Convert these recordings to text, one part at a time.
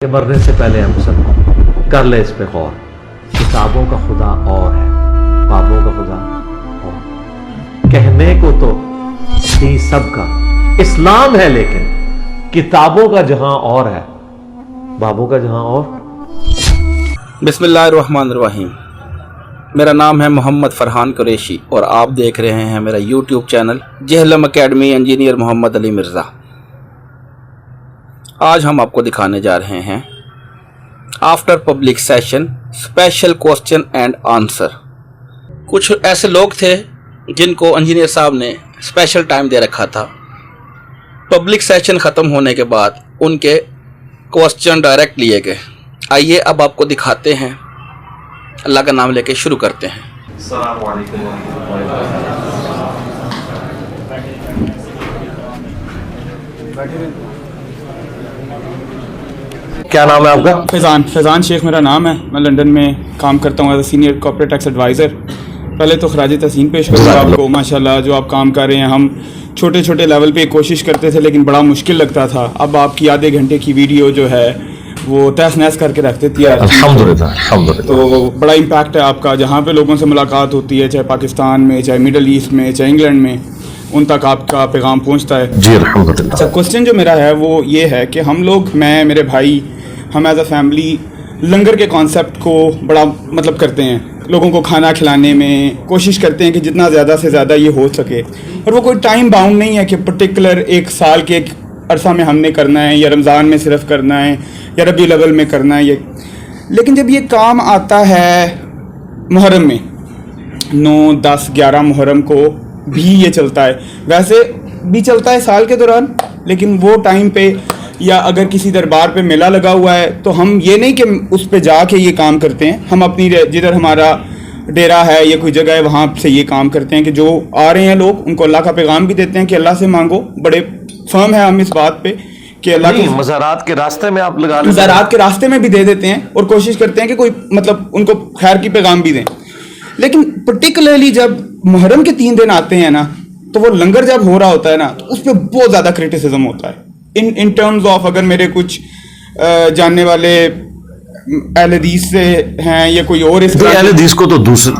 کہ مرنے سے پہلے ہم مسلمان کر لے اس پہ غور. کتابوں کا خدا اور ہے، بابوں کا خدا اور. کہنے کو تو ہی سب کا اسلام ہے، لیکن کتابوں کا جہاں اور ہے، بابوں کا جہاں اور. بسم اللہ الرحمن الرحیم. میرا نام ہے محمد فرحان قریشی اور آپ دیکھ رہے ہیں میرا YouTube channel Jhelum academy engineer Muhammad Ali Mirza. آج ہم آپ کو دکھانے جا رہے ہیں after public session special question and answer. کچھ ایسے لوگ تھے جن کو انجینئر صاحب نے اسپیشل ٹائم دے رکھا تھا. پبلک سیشن ختم ہونے کے بعد ان کے کوسچن ڈائریکٹ لیے گئے. آئیے اب آپ کو دکھاتے ہیں. اللہ کا نام لے کے شروع کرتے ہیں. السلام علیکم ورحمۃ اللہ وبرکاتہ. کیا نام ہے آپ کا؟ فیضان شیخ میرا نام ہے. میں لنڈن میں کام کرتا ہوں as a senior corporate tax advisor. پہلے تو خراج تحسین پیش کروں گا آپ کو. ماشاءاللہ جو آپ کام کر رہے ہیں، ہم چھوٹے چھوٹے لیول پہ کوشش کرتے تھے لیکن بڑا مشکل لگتا تھا. اب آپ کی آدھے گھنٹے کی ویڈیو جو ہے وہ تہس نہس کر کے رکھ دیتی ہے. الحمدللہ. تو بڑا امپیکٹ ہے آپ کا. جہاں پہ لوگوں سے ملاقات ہوتی ہے، چاہے پاکستان میں، چاہے مڈل ایسٹ میں، چاہے انگلینڈ میں، ان تک آپ کا پیغام پہنچتا ہے. جی الحمدللہ. اچھا، کوسچن جو میرا ہے وہ یہ ہے کہ ہم لوگ، میں، میرے بھائی، ہم ایز اے فیملی لنگر کے کانسیپٹ کو بڑا کرتے ہیں. لوگوں کو کھانا کھلانے میں کوشش کرتے ہیں کہ جتنا زیادہ سے زیادہ یہ ہو سکے. اور وہ کوئی ٹائم باؤنڈ نہیں ہے کہ پرٹیکولر ایک سال کے ایک عرصہ میں ہم نے کرنا ہے، یا رمضان میں صرف کرنا ہے، یا ربیع الاول میں کرنا ہے یہ. لیکن جب یہ کام آتا ہے محرم میں، 9، 10، 11 محرم کو بھی یہ چلتا ہے. ویسے بھی چلتا ہے سال کے دوران، لیکن وہ ٹائم پہ یا اگر کسی دربار پہ میلہ لگا ہوا ہے تو ہم یہ نہیں کہ اس پہ جا کے یہ کام کرتے ہیں. ہم اپنی جدھر ہمارا ڈیرا ہے یا کوئی جگہ ہے وہاں سے یہ کام کرتے ہیں کہ جو آ رہے ہیں لوگ ان کو اللہ کا پیغام بھی دیتے ہیں کہ اللہ سے مانگو. بڑے فرم ہے ہم اس بات پہ کہ اللہ کے مزارات کے راستے میں آپ لگا، مزارات کے راستے میں بھی دے دیتے ہیں اور کوشش کرتے ہیں کہ کوئی ان کو خیر کی پیغام بھی دیں. لیکن پرٹیکولرلی جب محرم کے 3 دن آتے ہیں نا، تو وہ لنگر جب ہو رہا ہوتا ہے نا، تو اس پہ بہت زیادہ کرٹیسزم ہوتا ہے ان ٹرمز آف. اگر میرے کچھ جاننے والے اہل حدیث سے ہیں یا کوئی اور، اس اہل حدیث کو تو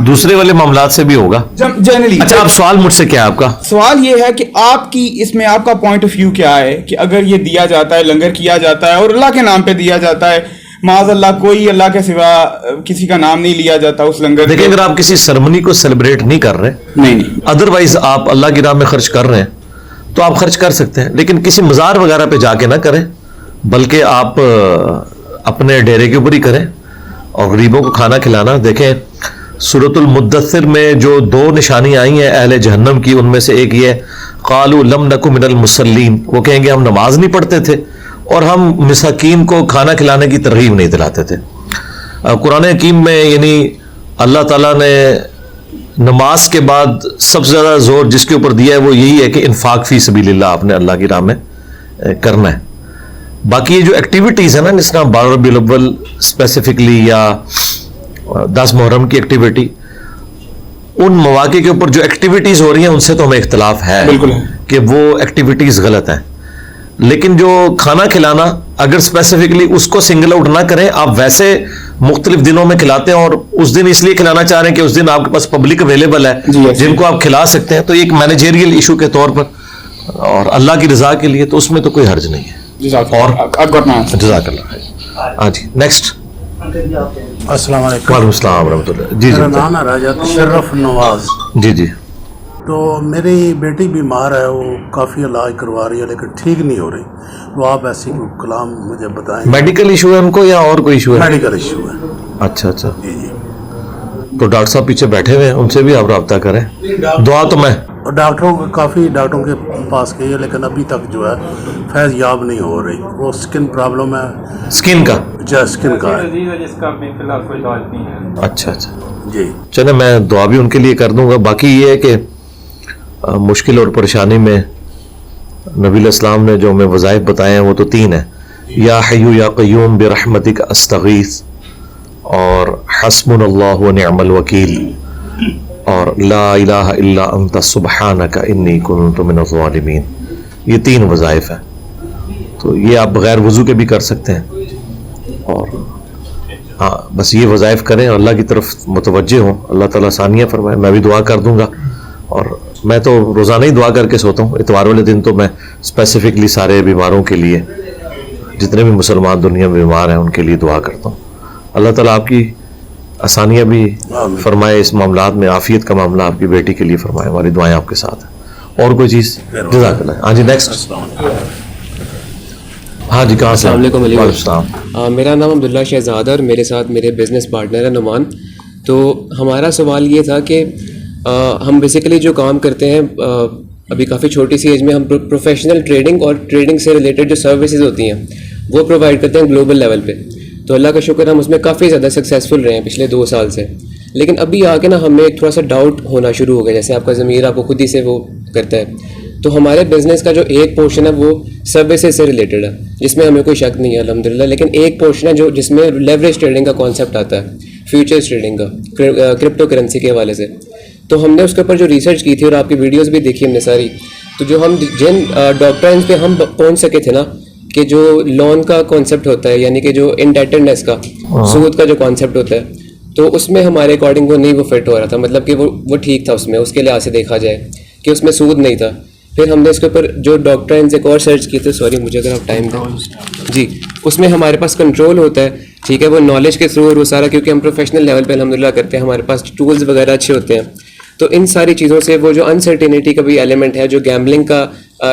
دوسرے والے معاملات سے بھی ہوگا جنرلی. اچھا، آپ سوال مجھ سے کیا ہے آپ کا؟ سوال یہ ہے کہ آپ کی اس میں آپ کا پوائنٹ آف ویو کیا ہے کہ اگر یہ دیا جاتا ہے، لنگر کیا جاتا ہے اور اللہ کے نام پہ دیا جاتا ہے، معاذ اللہ کوئی اللہ کے سوا کسی کا نام نہیں لیا جاتا اس لنگر. دیکھیں، اگر آپ کسی سرمنی کو سیلیبریٹ نہیں کر رہے، نہیں، ادروائز آپ اللہ کی راہ میں خرچ کر رہے ہیں تو آپ خرچ کر سکتے ہیں، لیکن کسی مزار وغیرہ پہ جا کے نہ کریں، بلکہ آپ اپنے ڈیرے کے اوپر ہی کریں اور غریبوں کو کھانا کھلانا. دیکھیں سورۃ المدثر میں جو 2 نشانی آئی ہیں اہل جہنم کی، ان میں سے ایک یہ قالوا لم نک من المصلین. وہ کہیں گے ہم نماز نہیں پڑھتے تھے اور ہم مساکین کو کھانا کھلانے کی ترغیب نہیں دلاتے تھے. قرآن حکیم میں یعنی اللہ تعالیٰ نے نماز کے بعد سب سے زیادہ زور جس کے اوپر دیا ہے وہ یہی ہے کہ انفاق فی سبیل اللہ آپ نے اللہ کی راہ میں کرنا ہے. باقی یہ جو ایکٹیویٹیز ہیں نا، جس طرح 12 ربیع الاول اسپیسیفکلی یا 10 محرم کی ایکٹیویٹی، ان مواقع کے اوپر جو ایکٹیویٹیز ہو رہی ہیں ان سے تو ہمیں اختلاف ہے کہ وہ ایکٹیویٹیز غلط ہیں. لیکن جو کھانا کھلانا، اگر اسپیسیفکلی اس کو سنگل آؤٹ نہ کریں، آپ ویسے مختلف دنوں میں کھلاتے ہیں اور اس دن اس لیے کھلانا چاہ رہے ہیں کہ اس دن آپ کے پاس پبلک اویلیبل ہے جن کو آپ کھلا سکتے ہیں، تو ایک مینیجریل ایشو کے طور پر اور اللہ کی رضا کے لیے تو اس میں تو کوئی حرج نہیں ہے. اور جزاک اللہ. ہاں جی، نیکسٹ. السلام علیکم. وعلیکم السلام ورحمۃ اللہ. جی میرا نام ہے راجہ شرف نواز. جی. تو میری بیٹی بیمار ہے، وہ کافی علاج کروا رہی ہے لیکن ٹھیک نہیں ہو رہی. تو آپ ایسی کلام مجھے بتائیں. میڈیکل ایشو ہے ان کو یا اور کوئی ایشو ہے؟ میڈیکل ایشو ہے. اچھا. جی. تو ڈاکٹر صاحب پیچھے بیٹھے ہوئے ہیں، ان سے بھی آپ رابطہ کریں. دعا تو میں کافی ڈاکٹروں کے پاس گئی ہے لیکن ابھی تک جو ہے فیض یاب نہیں ہو رہی. وہ اسکن پرابلم ہے. اسکن کا؟ اسکن کا ہے. اچھا. جی چلے، میں دعا بھی ان کے لیے کر دوں گا. باقی یہ ہے کہ مشکل اور پریشانی میں نبی علیہ السلام نے جو ہمیں وظائف بتائے ہیں وہ تو 3 ہیں: یا حیو یا قیوم برحمتک استغیث، اور حسبنا اللہ ونعم الوکیل، اور لا الہ الا انت سبحانک انی کنت من الظالمین. یہ 3 وظائف ہیں. تو یہ آپ بغیر وضو کے بھی کر سکتے ہیں اور ہاں بس یہ وظائف کریں اور اللہ کی طرف متوجہ ہوں, اللہ تعالیٰ آسانیاں فرمائے. میں بھی دعا کر دوں گا, اور میں تو روزانہ ہی دعا کر کے سوتا ہوں. اتوار والے دن تو میں اسپیسیفکلی سارے بیماروں کے لیے, جتنے بھی مسلمان دنیا میں بیمار ہیں ان کے لیے دعا کرتا ہوں. اللہ تعالیٰ آپ کی آسانیاں بھی فرمائے اس معاملات میں, عافیت کا معاملہ آپ کی بیٹی کے لیے فرمائے. ہماری دعائیں آپ کے ساتھ ہیں. اور کوئی چیز؟ جزاک اللہ. ہاں جی نیکسٹ. ہاں جی کہاں سے؟ السلام علیکم. وعلیکم السلام. میرا نام عبداللہ شہزاد اور میرے ساتھ میرے بزنس پارٹنر ہے نعمان. تو ہمارا سوال یہ تھا کہ ہم بیسیکلی جو کام کرتے ہیں ابھی کافی چھوٹی سی ایج میں, ہم پروفیشنل ٹریڈنگ اور ٹریڈنگ سے ریلیٹڈ جو سروسز ہوتی ہیں وہ پرووائڈ کرتے ہیں گلوبل لیول پہ. تو اللہ کا شکر ہم اس میں کافی زیادہ سکسیزفل رہے ہیں پچھلے 2 سال سے. لیکن ابھی آ کے نا ہمیں ایک تھوڑا سا ڈاؤٹ ہونا شروع ہو گیا, جیسے آپ کا ضمیر آپ کو خود ہی سے وہ کرتا ہے. تو ہمارے بزنس کا جو ایک پورشن ہے وہ سروسز سے ریلیٹڈ ہے, جس میں ہمیں کوئی شک نہیں ہے الحمدللہ. لیکن ایک پورشن ہے جس میں لیوریج ٹریڈنگ کا کانسیپٹ آتا ہے, فیوچرز ٹریڈنگ کا, کرپٹو کرنسی کے حوالے سے. تو ہم نے اس کے اوپر جو ریسرچ کی تھی اور آپ کی ویڈیوز بھی دیکھی ہم نے ساری, تو جو ہم جن ڈاکٹرائنس پہ ہم پہنچ سکے تھے نا کہ جو لون کا کانسیپٹ ہوتا ہے, یعنی کہ جو انڈیٹڈنیس کا, سود کا جو کانسیپٹ ہوتا ہے, تو اس میں ہمارے اکارڈنگ وہ نہیں وہ فٹ ہو رہا تھا. مطلب کہ وہ ٹھیک تھا اس میں, اس کے لحاظ سے دیکھا جائے کہ اس میں سود نہیں تھا. پھر ہم نے اس کے اوپر جو ڈاکٹرائنس ایک اور سرچ کی تھی, سوری مجھے اگر آپ ٹائم دیں جی, اس میں ہمارے پاس کنٹرول ہوتا ہے, ٹھیک ہے, وہ نالج کے تھرو اور وہ سارا, کیونکہ ہم پروفیشنل لیول پہ الحمدللہ کرتے ہیں, ہمارے پاس ٹولز وغیرہ اچھے ہوتے ہیں. تو ان ساری چیزوں سے وہ جو انسرٹینٹی کا بھی ایلیمنٹ ہے, جو گیمبلنگ کا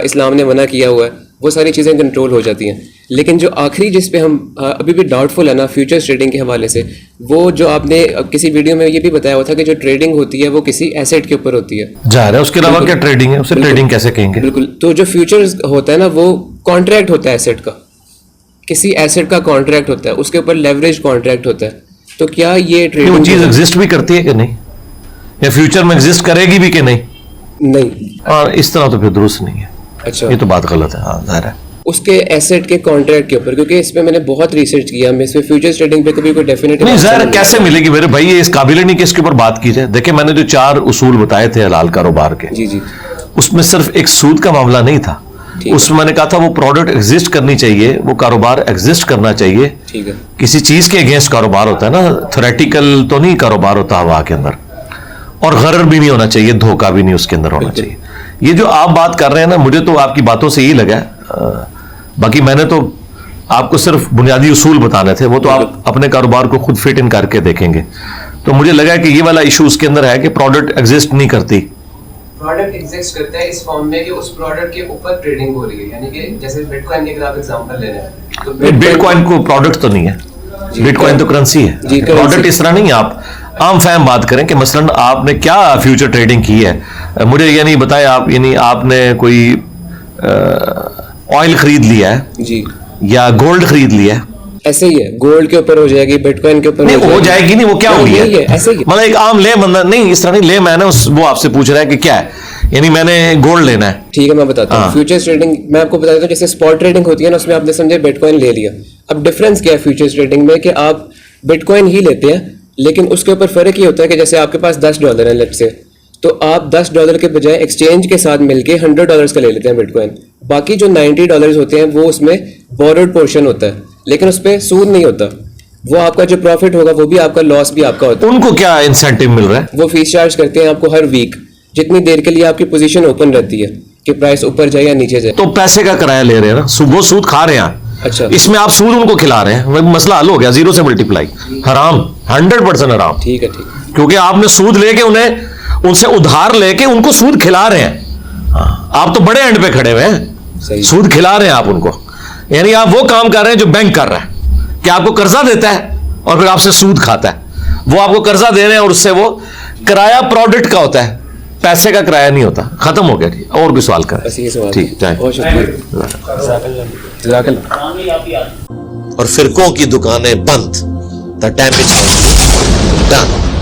اسلام نے منع کیا ہوا ہے, وہ ساری چیزیں کنٹرول ہو جاتی ہیں. لیکن جو آخری جس پہ ہم ابھی بھی ڈاؤٹ فل ہے نا فیوچرز ٹریڈنگ کے حوالے سے, وہ جو آپ نے کسی ویڈیو میں یہ بھی بتایا ہوا تھا کہ جو ٹریڈنگ ہوتی ہے وہ کسی ایسیٹ کے اوپر ہوتی ہے. ظاہر ہے, اس کے علاوہ کیا ٹریڈنگ ہے, اسے ٹریڈنگ کیسے کہیں گے؟ بالکل. تو جو فیوچرز ہوتا ہے نا وہ کانٹریکٹ ہوتا ہے ایسیٹ کا, کسی ایسیٹ کا کانٹریکٹ ہوتا ہے, اس کے اوپر لیوریج کانٹریکٹ ہوتا ہے. تو کیا یہ ٹریڈنگ وہ چیز ایگزسٹ بھی کرتی ہے کہ نہیں, یا فیوچر میں ایگزسٹ کرے گی بھی کہ نہیں؟ نہیں. اور اس طرح تو پھر درست نہیں ہے. اچھا, یہ تو بات غلط ہے. ہاں ظاہر ہے, اس کے ایسیٹ کے کانٹریکٹ کے اوپر, کیونکہ اس پہ میں نے بہت ریسرچ کیا, میں اس پہ فیوچرز ٹریڈنگ پہ کبھی کوئی ڈیفینیٹ نہیں. ظاہر کیسے ملے گی میرے بھائی, یہ اس قابل نہیں کہ اس کے اوپر بات کی جائے. دیکھیں میں نے جو 4 اصول بتائے تھے حلال کاروبار کے, جی جی, اس میں صرف ایک سود کا معاملہ نہیں تھا. اس میں میں نے کہا تھا وہ پروڈکٹ ایگزسٹ کرنی چاہیے, وہ کاروبار ایگزسٹ کرنا چاہیے. ٹھیک ہے, کسی چیز کے اگینسٹ کاروبار ہوتا ہے نا, تھیوریٹیکل تو نہیں کاروبار ہوتا ہوا کے اندر, اور غرر بھی نہیں ہونا چاہیے, دھوکہ بھی نہیں اس کے اندر ہونا چاہیے. یہ جو آپ بات کر رہے ہیں نا, مجھے تو آپ کی باتوں سے یہی لگا, باقی میں نے تو آپ کو صرف بنیادی اصول بتانے تھے, وہ تو آپ اپنے کاروبار کو خود فٹ ان کر کے دیکھیں گے. تو مجھے لگا کہ یہ والا ایشو اس کے اندر ہے کہ پروڈکٹ ایگزسٹ نہیں کرتی. پروڈکٹ ایگزسٹ کرتا ہے اس فارم میں کہ اس پروڈکٹ کے اوپر ٹریڈنگ ہو رہی ہے, یعنی کہ جیسے بٹ کوائن کی اگر آپ ایگزامپل لے رہے ہیں, تو بٹ کوائن کو پروڈکٹ تو نہیں ہے, بٹ کوائن تو کرنسی ہے. پروڈکٹ اس طرح نہیں ہے. آپ عام فہم بات کریں کہ مثلا آپ نے کیا فیوچر ٹریڈنگ کی ہے, مجھے یہ نہیں بتایا آپ, یعنی آپ نے کوئی آئل خرید لیا ہے جی, یا گولڈ خرید لیا ہے, ایسے ہی ہے, گولڈ کے اوپر ہو جائے گی, بٹ کوائن کے اوپر نہیں ہو جائے گی, نہیں وہ کیا ہوگی ہے, ایسے ہی مطلب ایک عام لے بندہ نہیں, اس طرح نہیں. لے میں نے وہ آپ سے پوچھ رہا ہے کہ کیا ہے, یعنی میں نے گولڈ لینا ہے. ٹھیک ہے, میں بتاتا ہوں. فیوچرز ٹریڈنگ میں آپ کو بتا دیتا ہوں, جیسے اسپاٹ ٹریڈنگ ہوتی ہے نا, اس میں آپ نے سمجھے بٹ کوائن لے لیا. اب ڈفرینس کیا ہے فیوچرز ٹریڈنگ میں, کہ آپ بٹ کوائن ہی لیتے ہیں, لیکن اس کے اوپر فرق یہ ہوتا ہے کہ جیسے آپ کے پاس $10 ہیں لیٹ سے, تو آپ $10 کے بجائے ایکسچینج کے ساتھ مل کے $100 کا لے لیتے ہیں بٹ کوائن. باقی جو $90 ہوتے ہیں وہ اس میں بورڈ پورشن ہوتا ہے, لیکن اس پہ سود نہیں ہوتا. وہ آپ کا جو پروفٹ ہوگا وہ بھی آپ کا, لاس بھی آپ کا ہوتا ہے. ان کو کیا انسینٹیو مل رہا ہے؟ وہ فیس چارج کرتے ہیں آپ کو ہر ویک, جتنی دیر کے لیے آپ کی پوزیشن اوپن رہتی ہے کہ پرائس اوپر جائے یا نیچے جائے. تو پیسے کا کرایہ لے رہے ہیں نا, وہ سود کھا رہے ہیں. اچھا, اس میں آپ سود ان کو کھلا رہے ہیں, مسئلہ حل ہو گیا, 0 سے ملٹیپلائی. حرام, 100% حرام. ٹھیک ہے, ٹھیک ہے, کیونکہ آپ نے سود لے کے انہیں, ان سے ادھار لے کے ان کو سود کھلا رہے ہیں. آپ تو بڑے اینڈ پہ کھڑے ہوئے ہیں, سود کھلا رہے ہیں آپ ان کو. یعنی آپ وہ کام کر رہے ہیں جو بینک کر رہا ہے, کہ آپ کو قرضہ دیتا ہے اور پھر آپ سے سود کھاتا ہے. وہ آپ کو قرضہ دے رہے ہیں اور اس سے وہ کرایہ پروڈکٹ کا ہوتا ہے, پیسے کا کرایہ نہیں ہوتا. ختم ہو گیا. ٹھیک, اور بھی سوال کریں. ٹھیک, بہت شکریہ. اور فرقوں کی دکانیں بند. The damage has been done.